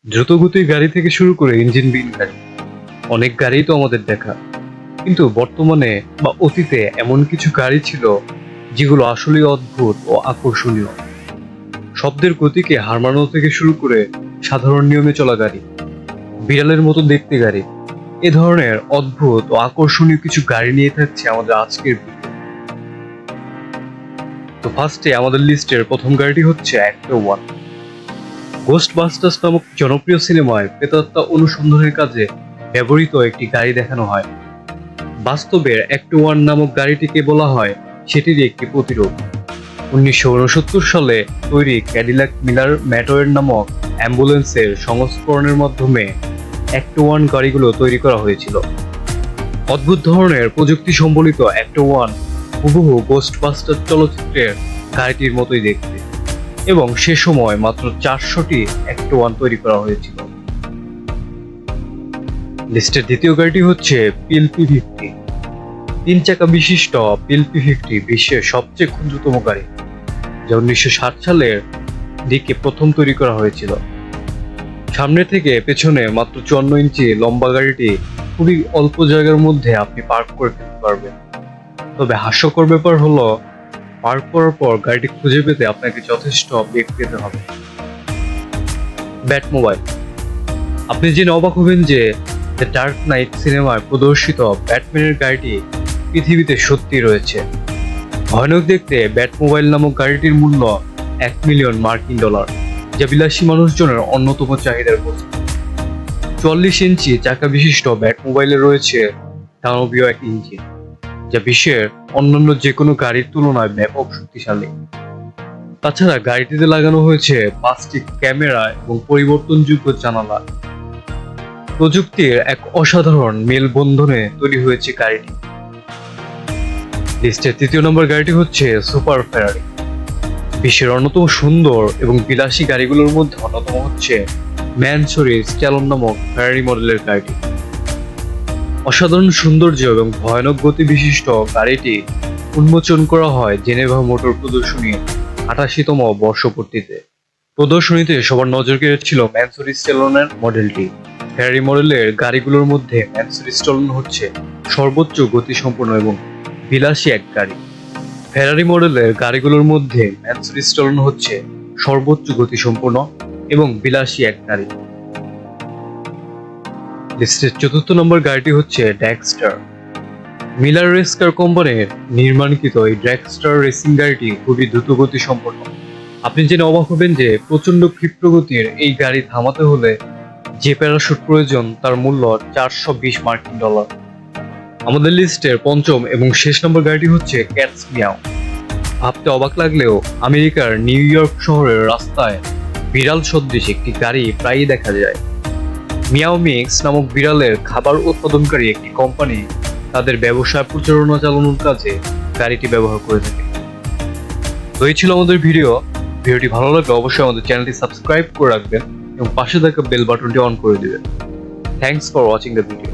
দ্রুতগতির গাড়ি থেকে শুরু করে ইঞ্জিনবিহীন গাড়ি, অনেক গাড়িই তো আমাদের দেখা। কিন্তু বর্তমানে বা অতীতে এমন কিছু গাড়ি ছিল যেগুলো আসলেই অদ্ভুত ও আকর্ষণীয়। শব্দের গতিকে হার মানানো থেকে শুরু করে সাধারণ নিয়মে চলা গাড়ি, বিড়ালের মতো দেখতে গাড়ি, এ ধরনের অদ্ভুত ও আকর্ষণীয় কিছু গাড়ি নিয়ে থাকছে আমাদের আজকের ভিডিও। তো ফার্স্টে আমাদের লিস্টের প্রথম গাড়িটি হচ্ছে অ্যাক্টর ওয়ান। গোস্টবাস্টার্স নামক জনপ্রিয় সিনেমায় প্রেতাত্মা অনুসন্ধানের কাজে ব্যবহৃত একটি গাড়ি দেখানো হয়। বাস্তবের অ্যাক্ট ওয়ান নামক গাড়িটিকে বলা হয় সেটিরই একটি প্রতিরূপ। 1969 সালে তৈরি ক্যাডিলাক মিলার ম্যাটোয়ের নামক অ্যাম্বুলেন্সের সংস্করণের মাধ্যমে অ্যাক্ট ওয়ান গাড়িগুলো তৈরি করা হয়েছিল। অদ্ভুত ধরনের প্রযুক্তি সম্বলিত অ্যাক্ট ওয়ান হুবহু গোস্টবাস্টার চলচ্চিত্রের গাড়িটির মতোই দেখতে, এবং সে সময় মাত্র 400টি অ্যাক্ট ওয়ান তৈরি করা হয়েছিল। লিস্টের দ্বিতীয় গাড়িটি হচ্ছে PLP-50। 3 চাকা বিশিষ্ট PLP-50 বিশ্বের সবচেয়ে ক্ষুদ্রতম গাড়ি, যা 1960 সালের দিকে প্রথম তৈরি করা হয়েছিল। সামনে থেকে পেছনে মাত্র 54 ইঞ্চি লম্বা গাড়িটি খুবই অল্প জায়গার মধ্যে আপনি পার্ক করে ফেলতে পারবেন। তবে হাস্যকর ব্যাপার হলো, পার্ক করার পর গাড়িটি খুঁজে পেতে আপনাকে যথেষ্ট বেগ পেতে হবে। ব্যাটমোবাইল। আপনি জেনে অবাক হবেন যে দ্য ডার্ক নাইট সিনেমায় প্রদর্শিত ব্যাটম্যানের গাড়িটি পৃথিবীতে সত্যি রয়েছে। ভয়ানক দেখতে ব্যাটমোবাইল নামক গাড়িটির মূল্য $1 মিলিয়ন, যা বিলাসী মানুষজনের অন্যতম চাহিদার বস্তু। 44 ইঞ্চি চাকা বিশিষ্ট ব্যাটমোবাইলে রয়েছে দানবীয় এক ইঞ্জিন, যা বিশ্বের অন্যান্য যে কোনো গাড়ির তুলনায় ব্যাপক শক্তিশালী। তাছাড়া গাড়িটিতে লাগানো হয়েছে 5টি ক্যামেরা এবং পরিবর্তনযোগ্য জানালা। প্রযুক্তির এক অসাধারণ মেলবন্ধনে তৈরি হয়েছে গাড়িটি। লিস্টের তৃতীয় নম্বর গাড়িটি হচ্ছে সুপার ফেরারি। বিশ্বের অন্যতম সুন্দর এবং বিলাসী গাড়িগুলোর মধ্যে অন্যতম হচ্ছে ম্যানসোরি স্ট্যালন নামক ফেরারি মডেলের গাড়িটি। অসাধারণ সৌন্দর্য এবং ভয়ানক গতি বিশিষ্ট গাড়িটি উন্মোচন করা হয় জেনেভা মোটর প্রদর্শনী 88তম বর্ষপূর্তিতে। প্রদর্শনীতে সবার নজর কেড়েছিল ম্যানসোরি স্ট্যালনের মডেলটি। ফেরারি মডেলের গাড়িগুলোর মধ্যে ম্যানসোরি স্ট্যালন হচ্ছে সর্বোচ্চ গতিসম্পন্ন এবং বিলাসী এক গাড়ি। ফেরারি মডেলের গাড়িগুলোর মধ্যে ম্যানসোরি স্ট্যালন হচ্ছে সর্বোচ্চ গতিসম্পন্ন এবং বিলাসী এক গাড়ি। লিস্টের চতুর্থ নম্বর গাড়িটি হচ্ছে ড্র্যাগস্টার। মিলার রেস কার কোম্পানির নির্মাণকৃত এই ড্র্যাগস্টার রেসিং গাড়িটি খুবই দ্রুতগতি সম্পন্ন। আপনি জেনে অবাক হবেন যে প্রচন্ড ক্ষিপ্র গতির এই গাড়ি থামাতে হলে যে প্যারাশুট প্রয়োজন তার মূল্য $420। আমাদের লিস্টের পঞ্চম এবং শেষ নম্বর গাড়িটি হচ্ছে ক্যাটস মিয়াও। ভাবতে অবাক লাগলেও আমেরিকার নিউ ইয়র্ক শহরের রাস্তায় বিড়াল সদৃশ একটি গাড়ি প্রায়ই দেখা যায়। মিয়াও মিক্স নামক বিড়ালের খাবার উৎপাদনকারী একটি কোম্পানি তাদের ব্যবসায় প্রচারণা চালানোর কাজে গাড়িটি ব্যবহার করে থাকে। তো এই ছিল আমাদের ভিডিওটি ভালো লাগলে অবশ্যই আমাদের চ্যানেলটি সাবস্ক্রাইব করে রাখবেন এবং পাশে থাকা বেল বাটনটি অন করে দিবেন। Thanks for watching the video.